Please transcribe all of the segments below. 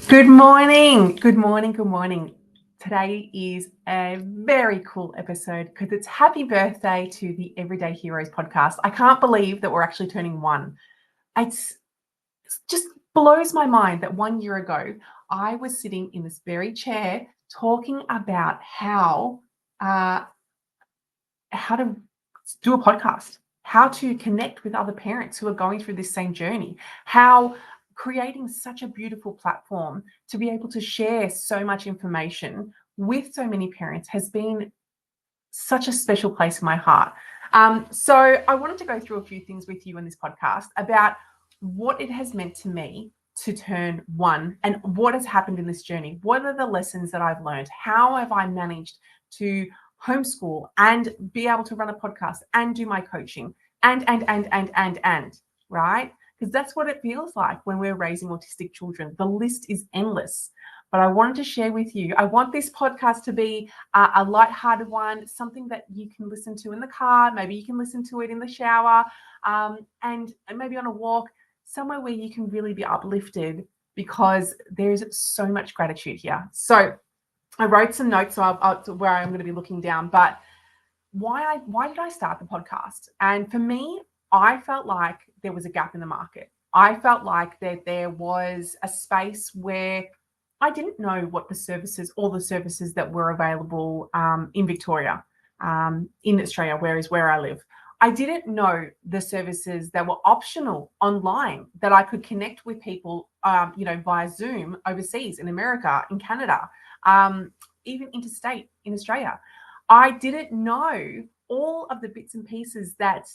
Good morning. Good morning. Good morning. Today is a very cool episode because it's happy birthday to the Everyday Heroes podcast. I can't believe that we're actually turning one. It's it just blows my mind that 1 year ago I was sitting in this very chair talking about uh, how to do a podcast, how to connect with other parents who are going through this same journey, how creating such a beautiful platform to be able to share so much information with so many parents has been such a special place in my heart. So I wanted to go through a few things with you in this podcast about what it has meant to me to turn one and what has happened in this journey. What are the lessons that I've learned? How have I managed to homeschool and be able to run a podcast and do my coaching and, right? Because that's what it feels like when we're raising autistic children. The list is endless. But I wanted to share with you, I want this podcast to be a light-hearted one, something that you can listen to in the car. Maybe you can listen to it in the shower, and maybe on a walk, somewhere where you can really be uplifted because there's so much gratitude here. So I wrote some notes where I'm going to be looking down, but why did I start the podcast? And for me, I felt like there was a gap in the market. I felt like that there was a space where I didn't know what all the services that were available in Victoria, in Australia, where I live. I didn't know the services that were optional online that I could connect with people, via Zoom overseas in America, in Canada, even interstate in Australia. I didn't know all of the bits and pieces that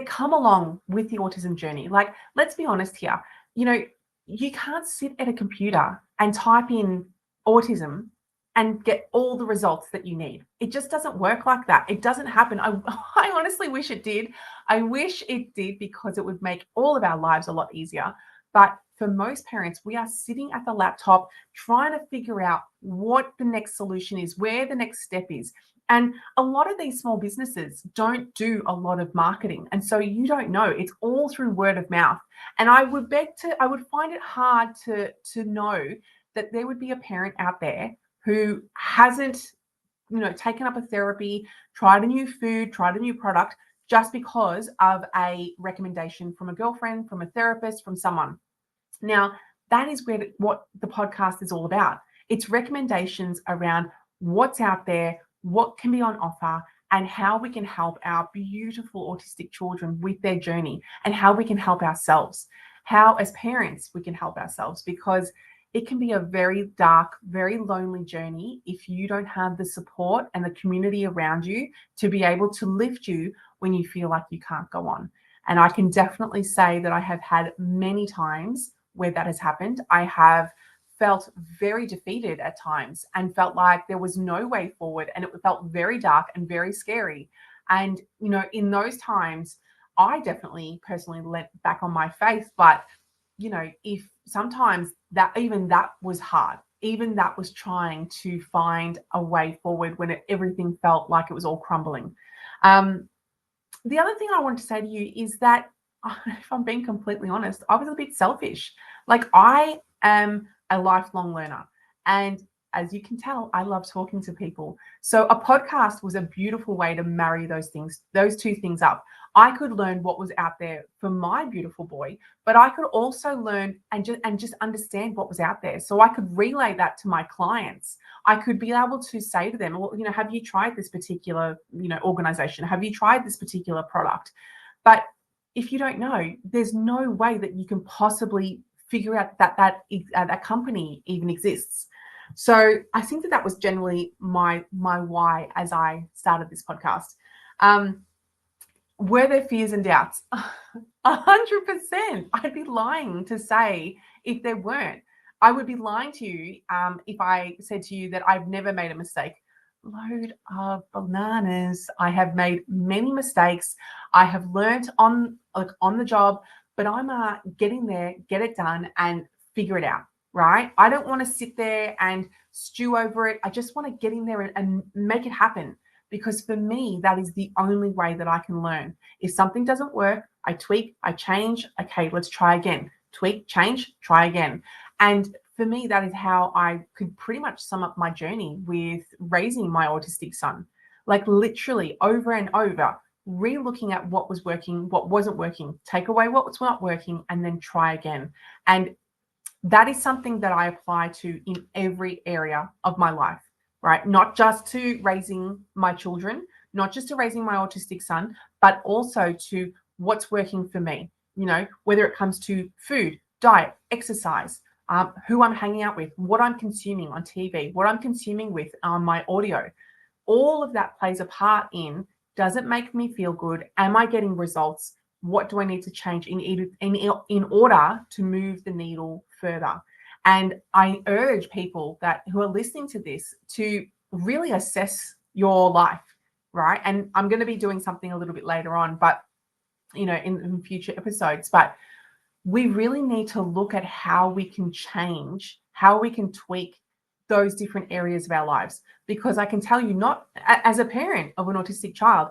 come along with the autism journey. Like, let's be honest here. You know, you can't sit at a computer and type in autism and get all the results that you need. It just doesn't work like that. It doesn't happen. I honestly wish it did. I wish it did because it would make all of our lives a lot easier. But for most parents, we are sitting at the laptop trying to figure out what the next solution is, where the next step is. And a lot of these small businesses don't do a lot of marketing. And so you don't know. It's all through word of mouth. And I would find it hard to know that there would be a parent out there who hasn't, taken up a therapy, tried a new food, tried a new product just because of a recommendation from a girlfriend, from a therapist, from someone. Now, that is what the podcast is all about. It's recommendations around what's out there, what can be on offer, and how we can help our beautiful autistic children with their journey, and how we can help ourselves, how as parents we can help ourselves, because it can be a very dark, very lonely journey if you don't have the support and the community around you to be able to lift you when you feel like you can't go on. And I can definitely say that I have had many times where that has happened. I have felt very defeated at times and felt like there was no way forward, and it felt very dark and very scary. And in those times, I definitely personally let back on my faith. But if sometimes that was hard, even that was trying to find a way forward when everything felt like it was all crumbling. um, the other thing I want to say to you is that, if I'm being completely honest, I was a bit selfish. Like, I am a lifelong learner. And as you can tell, I love talking to people. So a podcast was a beautiful way to marry those two things up. I could learn what was out there for my beautiful boy, but I could also learn and just understand what was out there. So I could relay that to my clients. I could be able to say to them, well, have you tried this particular, organization? Have you tried this particular product? But if you don't know, there's no way that you can possibly figure out that company even exists. So I think that was generally my why as I started this podcast. Were there fears and doubts? 100%. I'd be lying to say if there weren't. I would be lying to you if I said to you that I've never made a mistake. Load of bananas. I have made many mistakes. I have learned on the job, but I'm getting there, get it done, and figure it out. Right? I don't want to sit there and stew over it. I just want to get in there and make it happen, because for me, that is the only way that I can learn. If something doesn't work, I tweak, I change. Okay, let's try again. Tweak, change, try again. And for me, that is how I could pretty much sum up my journey with raising my autistic son. Like literally over and over, re-looking at what was working, what wasn't working, take away what was not working, and then try again. And that is something that I apply to in every area of my life, right? Not just to raising my children, not just to raising my autistic son, but also to what's working for me, whether it comes to food, diet, exercise, who I'm hanging out with, what I'm consuming on TV, what I'm consuming with on my audio. All of that plays a part in, does it make me feel good? Am I getting results? What do I need to change in order to move the needle further? And I urge people that who are listening to this to really assess your life, right? And I'm going to be doing something a little bit later on, but in future episodes. But we really need to look at how we can change, how we can tweak those different areas of our lives. Because I can tell you, not as a parent of an autistic child,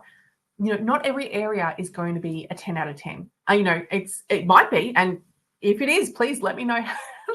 not every area is going to be a 10 out of 10. It might be, and if it is, please let me know.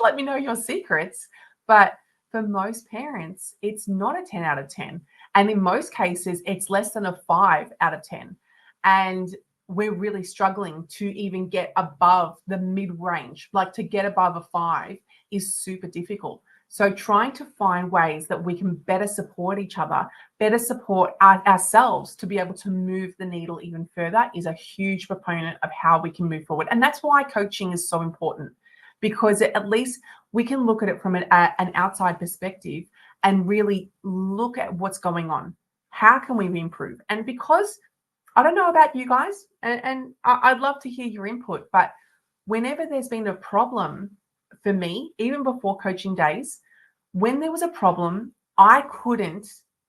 Let me know your secrets. But for most parents, it's not a 10 out of 10, and in most cases, it's less than a 5 out of 10. And we're really struggling to even get above the mid-range. Like to get above a 5 is super difficult. So trying to find ways that we can better support each other, better support ourselves to be able to move the needle even further is a huge proponent of how we can move forward. And that's why coaching is so important, because at least we can look at it from an outside perspective and really look at what's going on. How can we improve? And because I don't know about you guys, and I'd love to hear your input, but whenever there's been a problem for me, even before coaching days, when there was a problem, I couldn't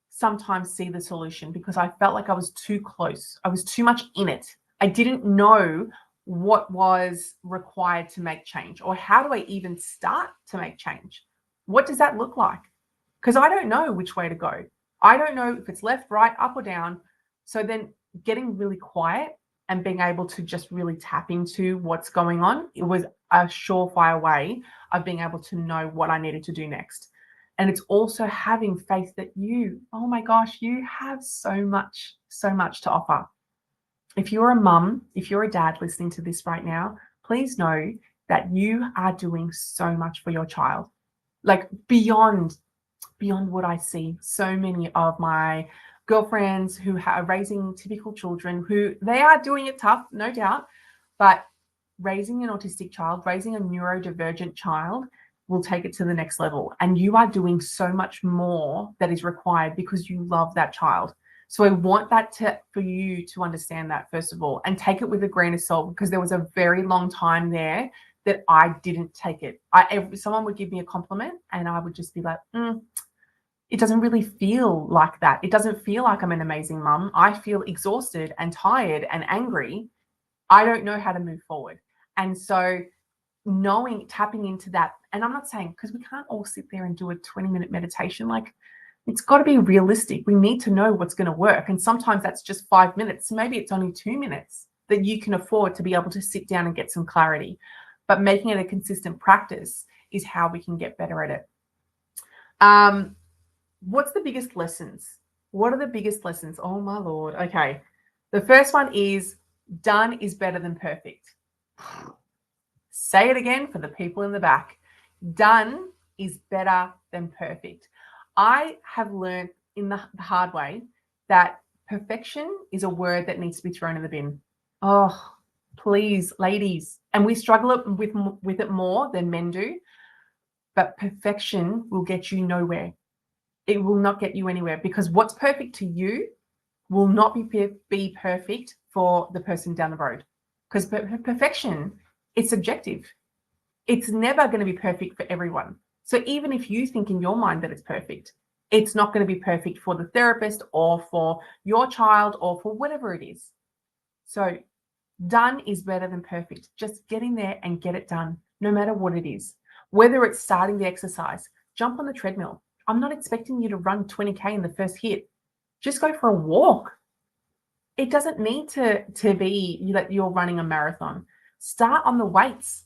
sometimes see the solution because I felt like I was too close. I was too much in it. I didn't know what was required to make change, or how do I even start to make change? What does that look like? Because I don't know which way to go. I don't know if it's left, right, up, or down. So then getting really quiet and being able to just really tap into what's going on, it was a surefire way of being able to know what I needed to do next. And it's also having faith that oh my gosh, you have so much to offer. If you're a mum, if you're a dad listening to this right now, please know that you are doing so much for your child, like beyond what I see. So many of my girlfriends who are raising typical children, who they are doing it tough, no doubt, but raising an autistic child, raising a neurodivergent child will take it to the next level. And you are doing so much more that is required because you love that child. So I want for you to understand that, first of all, and take it with a grain of salt, because there was a very long time there that I didn't take it. Someone would give me a compliment and I would just be like, it doesn't really feel like that. It doesn't feel like I'm an amazing mum. I feel exhausted and tired and angry. I don't know how to move forward. And so tapping into that, and I'm not saying, because we can't all sit there and do a 20-minute meditation. Like, it's got to be realistic. We need to know what's going to work. And sometimes that's just 5 minutes. Maybe it's only 2 minutes that you can afford to be able to sit down and get some clarity. But making it a consistent practice is how we can get better at it. What's the biggest lessons? What are the biggest lessons? Oh my Lord. Okay. The first one is done is better than perfect. Say it again for the people in the back. Done is better than perfect. I have learned in the hard way that perfection is a word that needs to be thrown in the bin. Oh, please, ladies. And we struggle with it more than men do. But perfection will get you nowhere. It will not get you anywhere, because what's perfect to you will not be perfect for the person down the road. Because perfection is subjective. It's never going to be perfect for everyone. So even if you think in your mind that it's perfect, it's not going to be perfect for the therapist or for your child or for whatever it is. So done is better than perfect. Just get in there and get it done, no matter what it is. Whether it's starting the exercise, jump on the treadmill. I'm not expecting you to run 20K in the first hit. Just go for a walk. It doesn't need to be that you're running a marathon. Start on the weights,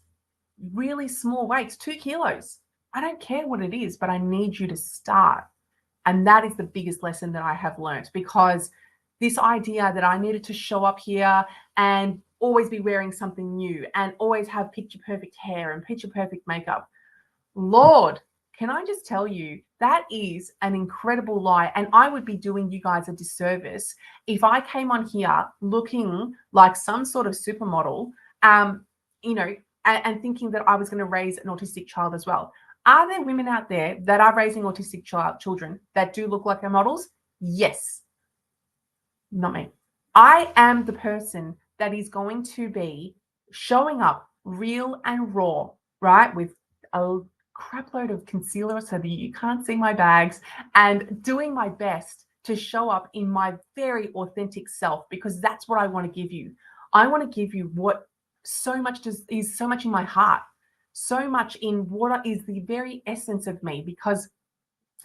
really small weights, 2 kilos. I don't care what it is, but I need you to start. And that is the biggest lesson that I have learned, because this idea that I needed to show up here and always be wearing something new and always have picture perfect hair and picture perfect makeup. Lord, can I just tell you, that is an incredible lie. And I would be doing you guys a disservice if I came on here looking like some sort of supermodel, you know, and thinking that I was going to raise an autistic child as well. Are there women out there that are raising autistic children that do look like their models? Yes. Not me. I am the person that is going to be showing up real and raw, right? With a crap load of concealer so that you can't see my bags, and doing my best to show up in my very authentic self, because that's what I want to give you. I want to give you what is so much in my heart, so much in what is the very essence of me, because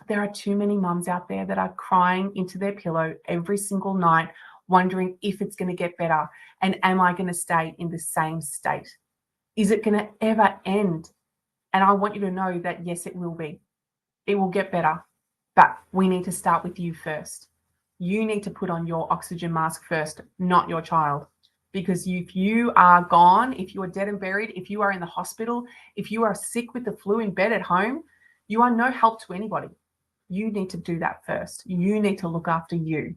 there are too many mums out there that are crying into their pillow every single night, wondering if it's going to get better and am I going to stay in the same state? Is it going to ever end? And I want you to know that yes, it will be. It will get better, but we need to start with you first. You need to put on your oxygen mask first, not your child. Because if you are gone, if you are dead and buried, if you are in the hospital, if you are sick with the flu in bed at home, you are no help to anybody. You need to do that first. You need to look after you.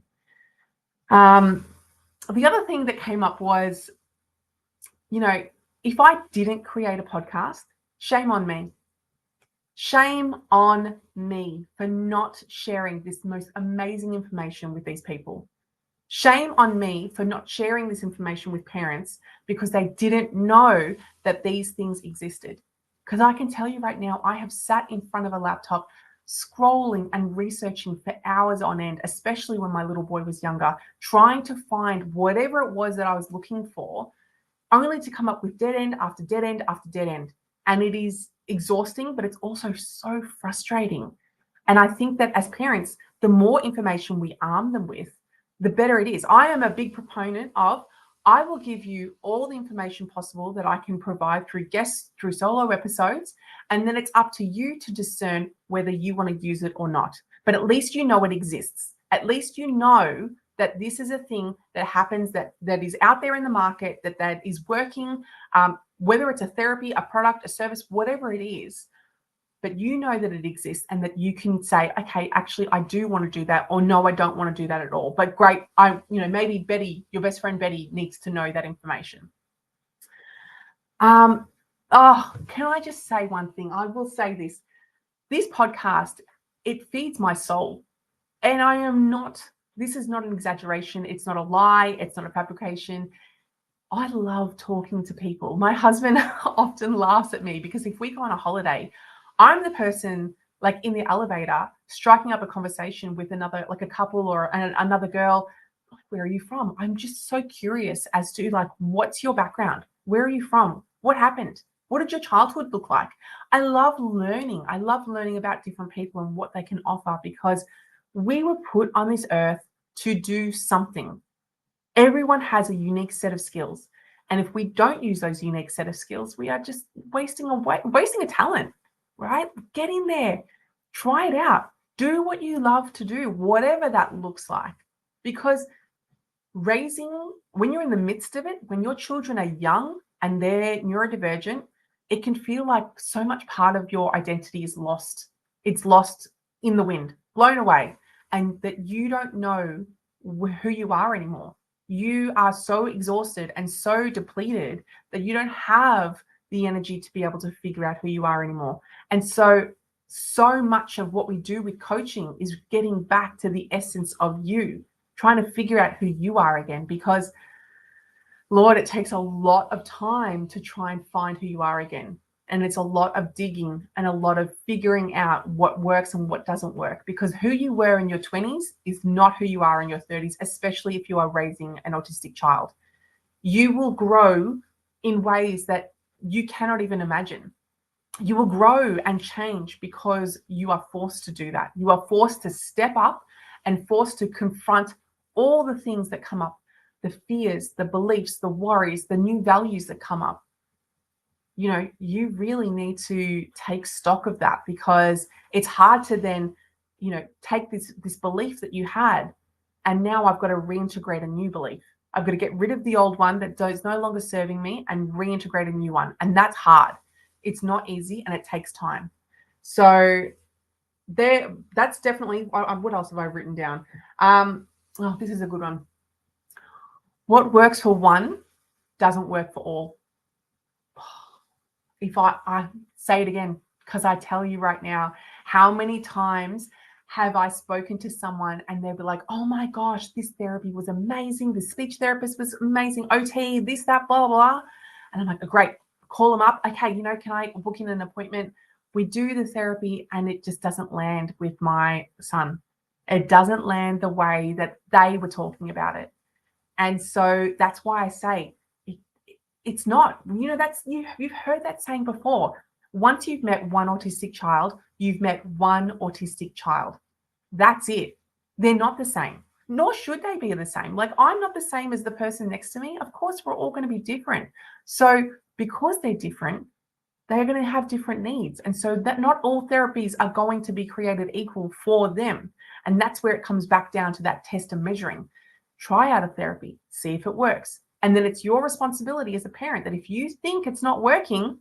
The other thing that came up was, if I didn't create a podcast, shame on me. Shame on me for not sharing this most amazing information with these people. Shame on me for not sharing this information with parents because they didn't know that these things existed. Because I can tell you right now, I have sat in front of a laptop scrolling and researching for hours on end, especially when my little boy was younger, trying to find whatever it was that I was looking for, only to come up with dead end after dead end after dead end. And it is exhausting, but it's also so frustrating. And I think that as parents, the more information we arm them with, the better it is. I am a big proponent of, I will give you all the information possible that I can provide through guests, through solo episodes, and then it's up to you to discern whether you want to use it or not. But at least you know it exists. At least you know that this is a thing that happens, that is out there in the market, that is working, whether it's a therapy, a product, a service, whatever it is. But you know that it exists and that you can say, okay, actually, I do want to do that, or no, I don't want to do that at all. But great, maybe Betty, your best friend Betty, needs to know that information. Can I just say one thing? I will say this. This podcast, it feeds my soul. And this is not an exaggeration. It's not a lie. It's not a fabrication. I love talking to people. My husband often laughs at me because if we go on a holiday, I'm the person like in the elevator striking up a conversation with another, like a couple or another girl. Where are you from? I'm just so curious as to like, what's your background? Where are you from? What happened? What did your childhood look like? I love learning. I love learning about different people and what they can offer, because we were put on this earth to do something. Everyone has a unique set of skills. And if we don't use those unique set of skills, we are just wasting a talent, right? Get in there, try it out, do what you love to do, whatever that looks like. Because when you're in the midst of it, when your children are young and they're neurodivergent, it can feel like so much part of your identity is lost. It's lost in the wind, blown away, and that you don't know who you are anymore. You are so exhausted and so depleted that you don't have the energy to be able to figure out who you are anymore. And so much of what we do with coaching is getting back to the essence of you, trying to figure out who you are again, because Lord, it takes a lot of time to try and find who you are again. And it's a lot of digging and a lot of figuring out what works and what doesn't work, because who you were in your 20s is not who you are in your 30s, especially if you are raising an autistic child. You will grow in ways that you cannot even imagine. You will grow and change because you are forced to do that. You are forced to step up and forced to confront all the things that come up, the fears, the beliefs, the worries, the new values that come up. you really need to take stock of that, because it's hard to then, take this belief that you had, and now I've got to reintegrate a new belief. I've got to get rid of the old one that is no longer serving me and reintegrate a new one. And that's hard. It's not easy and it takes time. So that's definitely, what else have I written down? This is a good one. What works for one doesn't work for all. If I say it again, because I tell you right now, how many times have I spoken to someone and they'll be like, oh my gosh, this therapy was amazing. The speech therapist was amazing. OT, this, that, blah, blah, blah. And I'm like, oh, great, call them up. Okay, can I book in an appointment? We do the therapy and it just doesn't land with my son. It doesn't land the way that they were talking about it. And so that's why I say it's not, that's, you've heard that saying before. Once you've met one autistic child, you've met one autistic child. That's it. They're not the same, nor should they be the same. Like, I'm not the same as the person next to me. Of course, we're all going to be different. So because they're different, they're going to have different needs. And so that not all therapies are going to be created equal for them. And that's where it comes back down to that test and measuring. Try out a therapy, see if it works. And then it's your responsibility as a parent that if you think it's not working,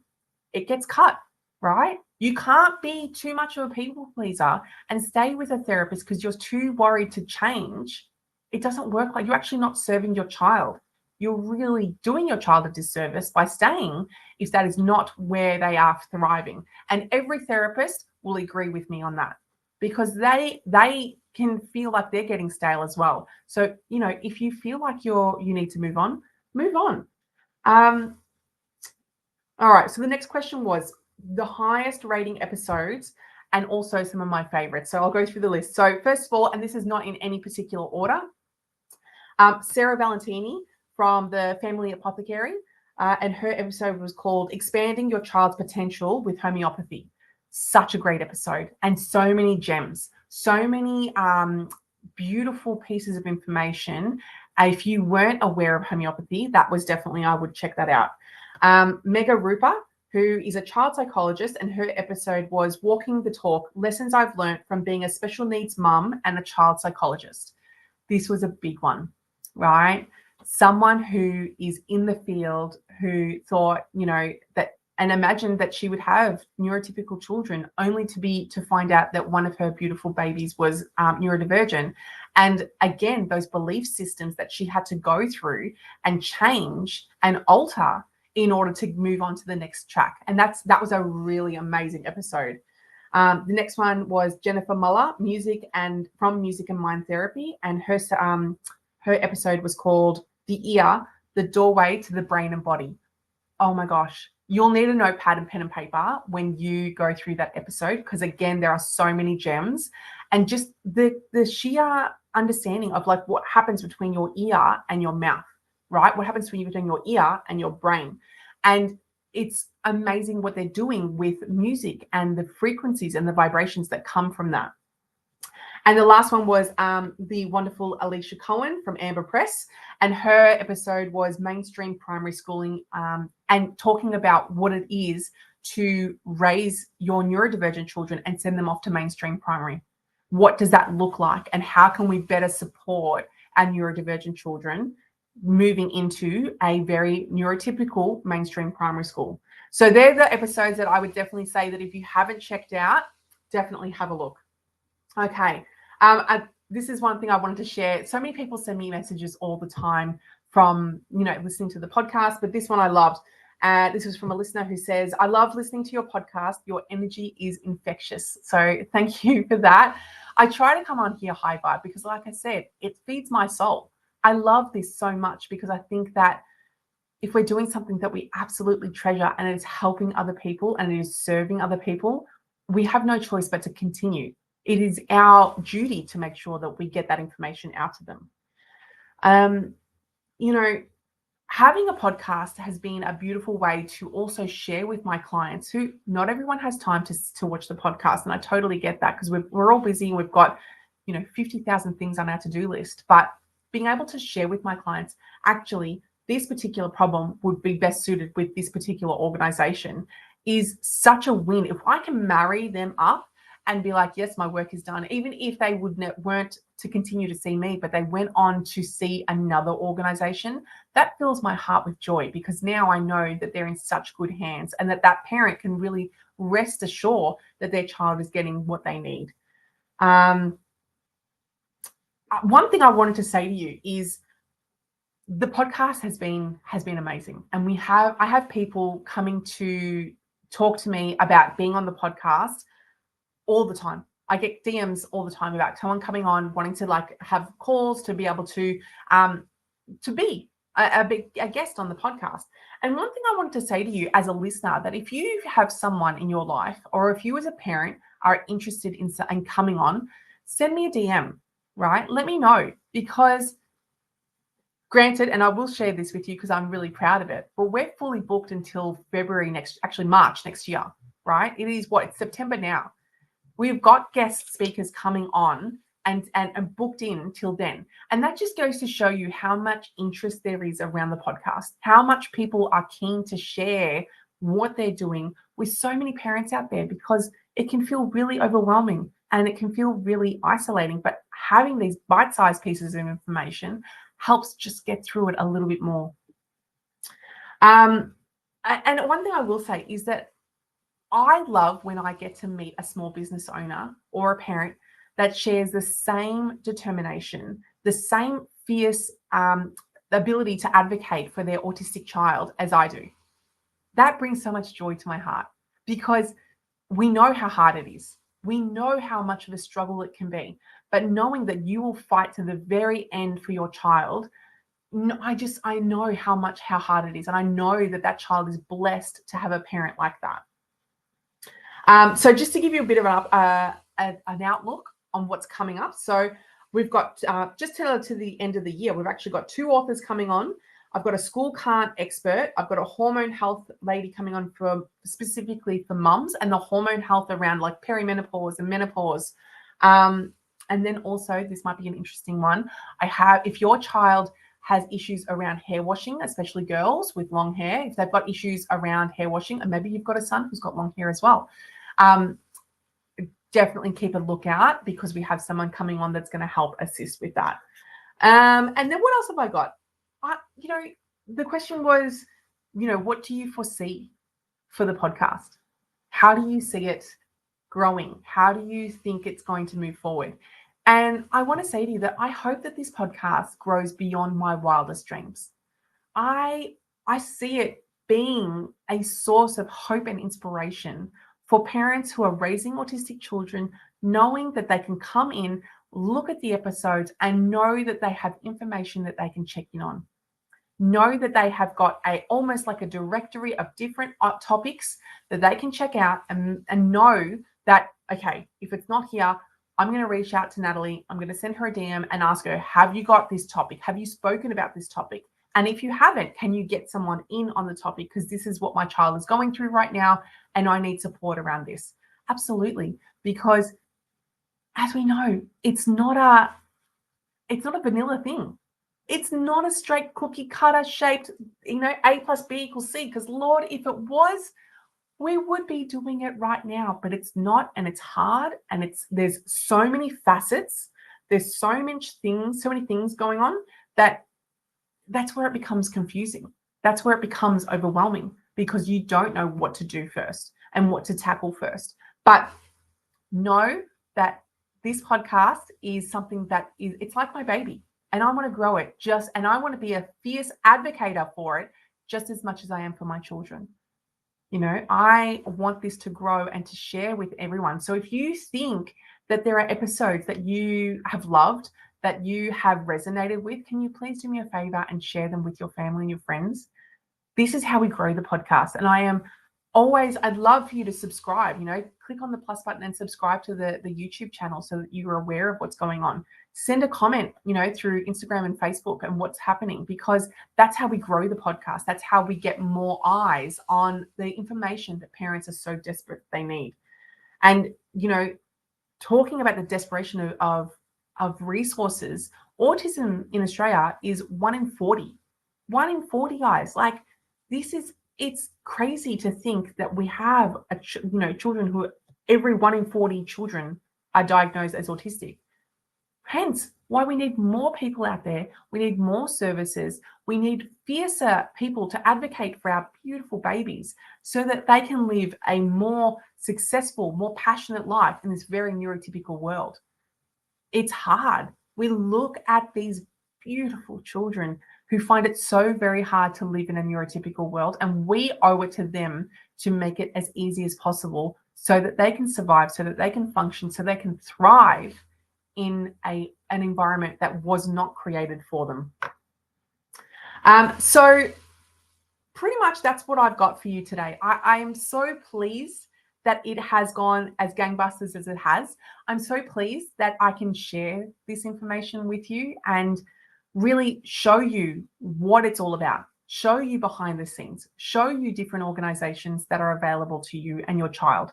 it gets cut, right? You can't be too much of a people pleaser and stay with a therapist because you're too worried to change. It doesn't work. Like, you're actually not serving your child. You're really doing your child a disservice by staying if that is not where they are thriving. And every therapist will agree with me on that, because they can feel like they're getting stale as well. So, if you feel like you need to move on, move on. All right. So the next question was the highest rating episodes and also some of my favorites. So I'll go through the list. So first of all, and this is not in any particular order, Sarah Valentini from the Family Apothecary, and her episode was called Expanding Your Child's Potential with Homeopathy. Such a great episode, and so many gems, so many beautiful pieces of information. If you weren't aware of homeopathy, that was definitely, I would check that out. Mega Rupa, who is a child psychologist, and her episode was Walking the Talk, Lessons I've Learned from Being a Special Needs Mum and a Child Psychologist. This was a big one, right? Someone who is in the field, who thought, that, and imagined that she would have neurotypical children, only to find out that one of her beautiful babies was neurodivergent. And again, those belief systems that she had to go through and change and alter in order to move on to the next track. And that was a really amazing episode. The next one was Jennifer Muller, from Music and Mind Therapy, and her episode was called The Ear, the Doorway to the Brain and Body. Oh my gosh, you'll need a notepad and pen and paper when you go through that episode, because again, there are so many gems, and just the sheer understanding of like what happens between your ear and your mouth, right? What happens between your ear and your brain. And it's amazing what they're doing with music and the frequencies and the vibrations that come from that. And the last one was the wonderful Alicia Cohen from Amber Press. And her episode was mainstream primary schooling, and talking about what it is to raise your neurodivergent children and send them off to mainstream primary. What does that look like? And how can we better support our neurodivergent children moving into a very neurotypical mainstream primary school? So they're the episodes that I would definitely say that if you haven't checked out, definitely have a look. Okay. This is one thing I wanted to share. So many people send me messages all the time from, listening to the podcast, but this one I loved. This was from a listener who says, I love listening to your podcast. Your energy is infectious. So thank you for that. I try to come on here high vibe because, like I said, it feeds my soul. I love this so much because I think that if we're doing something that we absolutely treasure and it is helping other people and it is serving other people, we have no choice but to continue. It is our duty to make sure that we get that information out to them. Having a podcast has been a beautiful way to also share with my clients, who not everyone has time to watch the podcast. And I totally get that, because we're all busy and we've got, 50,000 things on our to-do list. But being able to share with my clients, actually, this particular problem would be best suited with this particular organization is such a win. If I can marry them up and be like, yes, my work is done, even if they weren't to continue to see me, but they went on to see another organization, that fills my heart with joy, because now I know that they're in such good hands, and that parent can really rest assured that their child is getting what they need. One thing I wanted to say to you is the podcast has been amazing, and I have people coming to talk to me about being on the podcast all the time. I get DMs all the time about someone coming on wanting to like have calls to be able to be a guest on the podcast. And one thing I wanted to say to you as a listener, that if you have someone in your life, or if you as a parent are interested in coming on, send me a DM, right? Let me know, because granted, and I will share this with you because I'm really proud of it, but we're fully booked until March next year, right? It is it's September now. We've got guest speakers coming on and booked in till then. And that just goes to show you how much interest there is around the podcast, how much people are keen to share what they're doing with so many parents out there, because it can feel really overwhelming and it can feel really isolating. But having these bite-sized pieces of information helps just get through it a little bit more. And one thing I will say is that I love when I get to meet a small business owner or a parent that shares the same determination, the same fierce ability to advocate for their autistic child as I do. That brings so much joy to my heart, because we know how hard it is. We know how much of a struggle it can be. But knowing that you will fight to the very end for your child, I know how hard it is. And I know that child is blessed to have a parent like that. So just to give you a bit of an outlook on what's coming up. So we've got, just to the end of the year, we've actually got 2 authors coming on. I've got a school can't expert. I've got a hormone health lady coming on specifically for mums, and the hormone health around like perimenopause and menopause. And then also, this might be an interesting one. If your child has issues around hair washing, especially girls with long hair, if they've got issues around hair washing, and maybe you've got a son who's got long hair as well, definitely keep a lookout, because we have someone coming on that's going to help assist with that. And then what else have I got? The question was, what do you foresee for the podcast? How do you see it growing? How do you think it's going to move forward? And I want to say to you that I hope that this podcast grows beyond my wildest dreams. I see it being a source of hope and inspiration for parents who are raising autistic children, knowing that they can come in, look at the episodes, and know that they have information that they can check in on. Know that they have got almost like a directory of different topics that they can check out, and know that, okay, if it's not here, I'm going to reach out to Natalie. I'm going to send her a DM and ask her, have you got this topic? Have you spoken about this topic? And if you haven't, can you get someone in on the topic? Because this is what my child is going through right now, and I need support around this. Absolutely. Because as we know, it's not a vanilla thing. It's not a straight cookie cutter shaped, A plus B equals C. Because Lord, if it was, we would be doing it right now, but it's not, and it's hard, and there's so many facets. There's so many things going on that's where it becomes confusing. That's where it becomes overwhelming, because you don't know what to do first and what to tackle first. But know that this podcast is something it's like my baby, and I want to grow it and I want to be a fierce advocate for it just as much as I am for my children. I want this to grow and to share with everyone. So if you think that there are episodes that you have loved, that you have resonated with, can you please do me a favor and share them with your family and your friends? This is how we grow the podcast. And I'd love for you to subscribe, click on the plus button and subscribe to the YouTube channel so that you are aware of what's going on. Send a comment, through Instagram and Facebook and what's happening, because that's how we grow the podcast. That's how we get more eyes on the information that parents are so desperate they need. And, talking about the desperation of resources, autism in Australia is 1 in 40. 1 in 40, guys. Like, it's crazy to think that we have children who every 1 in 40 children are diagnosed as autistic. Hence why we need more people out there. We need more services. We need fiercer people to advocate for our beautiful babies so that they can live a more successful, more passionate life in this very neurotypical world. It's hard. We look at these beautiful children who find it so very hard to live in a neurotypical world, and we owe it to them to make it as easy as possible so that they can survive, so that they can function, so they can thrive in an environment that was not created for them. So pretty much that's what I've got for you today. I am so pleased that it has gone as gangbusters as it has. I'm so pleased that I can share this information with you and really show you what it's all about, show you behind the scenes, show you different organizations that are available to you and your child,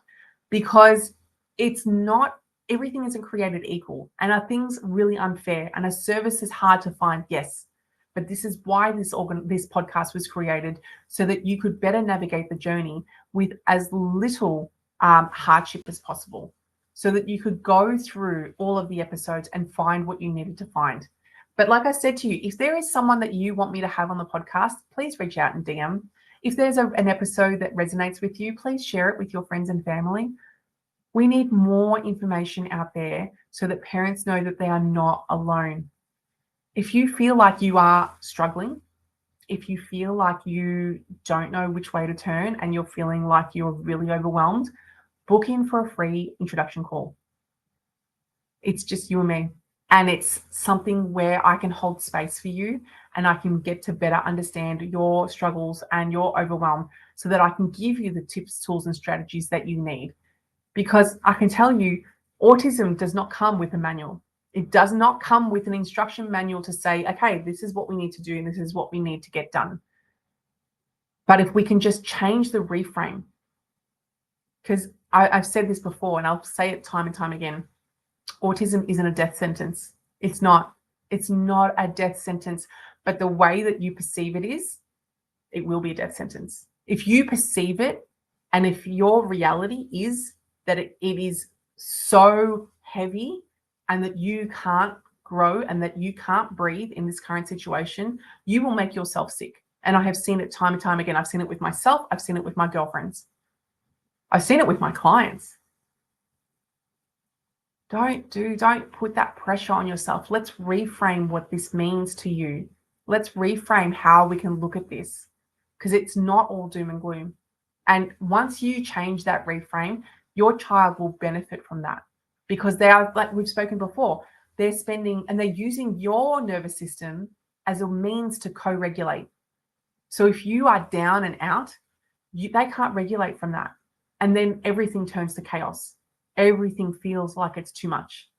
because it's not, everything isn't created equal, and are things really unfair, and a service is hard to find, yes. But this is why this podcast was created, so that you could better navigate the journey with as little hardship as possible, so that you could go through all of the episodes and find what you needed to find. But like I said to you, if there is someone that you want me to have on the podcast, please reach out and DM. If there's an episode that resonates with you, please share it with your friends and family. We need more information out there so that parents know that they are not alone. If you feel like you are struggling, if you feel like you don't know which way to turn and you're feeling like you're really overwhelmed, book in for a free introduction call. It's just you and me. And it's something where I can hold space for you and I can get to better understand your struggles and your overwhelm so that I can give you the tips, tools, and strategies that you need. Because I can tell you, autism does not come with a manual. It does not come with an instruction manual to say, okay, this is what we need to do and this is what we need to get done. But if we can just change the reframe, because I've said this before and I'll say it time and time again, autism isn't a death sentence. It's not. It's not a death sentence. But the way that you perceive it is, it will be a death sentence. If you perceive it, and if your reality is that it is so heavy and that you can't grow and that you can't breathe in this current situation, you will make yourself sick. And I have seen it time and time again. I've seen it with myself. I've seen it with my girlfriends. I've seen it with my clients. Don't put that pressure on yourself. Let's reframe what this means to you. Let's reframe how we can look at this, because it's not all doom and gloom. And once you change that reframe, your child will benefit from that, because they are, like we've spoken before, they're spending and they're using your nervous system as a means to co-regulate. So if you are down and out, they can't regulate from that. And then everything turns to chaos. Everything feels like it's too much.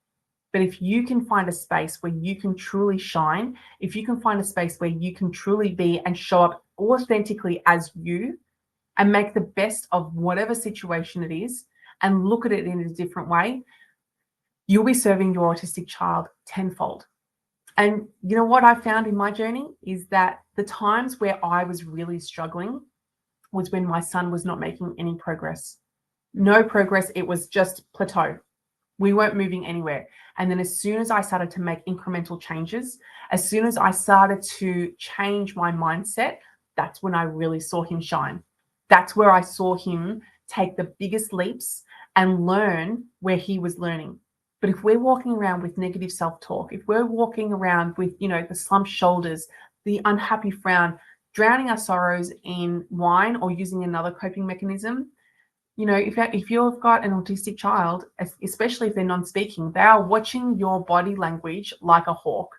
But if you can find a space where you can truly shine, if you can find a space where you can truly be and show up authentically as you and make the best of whatever situation it is and look at it in a different way, you'll be serving your autistic child tenfold. And you know what I found in my journey is that the times where I was really struggling was when my son was not making any progress. No progress. It was just plateau. We weren't moving anywhere. And then as soon as I started to make incremental changes, as soon as I started to change my mindset, that's when I really saw him shine. That's where I saw him take the biggest leaps and learn where he was learning. But if we're walking around with negative self-talk, if we're walking around with, the slumped shoulders, the unhappy frown, drowning our sorrows in wine or using another coping mechanism, if you've got an autistic child, especially if they're non-speaking, they are watching your body language like a hawk.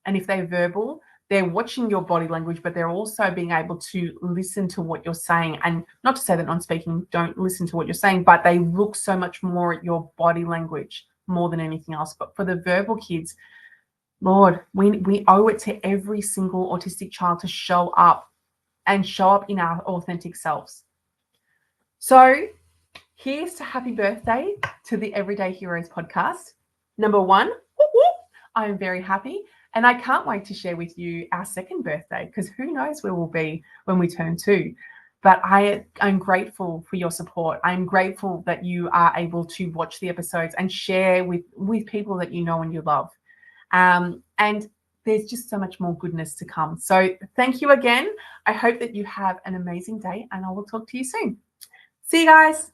And if they're verbal, they're watching your body language, but they're also being able to listen to what you're saying. And not to say that non-speaking don't listen to what you're saying, but they look so much more at your body language more than anything else. But for the verbal kids, Lord, we owe it to every single autistic child to show up in our authentic selves. So here's to happy birthday to the Everyday Heroes podcast. Number 1, I am very happy. And I can't wait to share with you our second birthday, because who knows where we'll be when we turn 2. But I'm grateful for your support. I'm grateful that you are able to watch the episodes and share with people that you know and you love. And there's just so much more goodness to come. So thank you again. I hope that you have an amazing day, and I will talk to you soon. See you guys.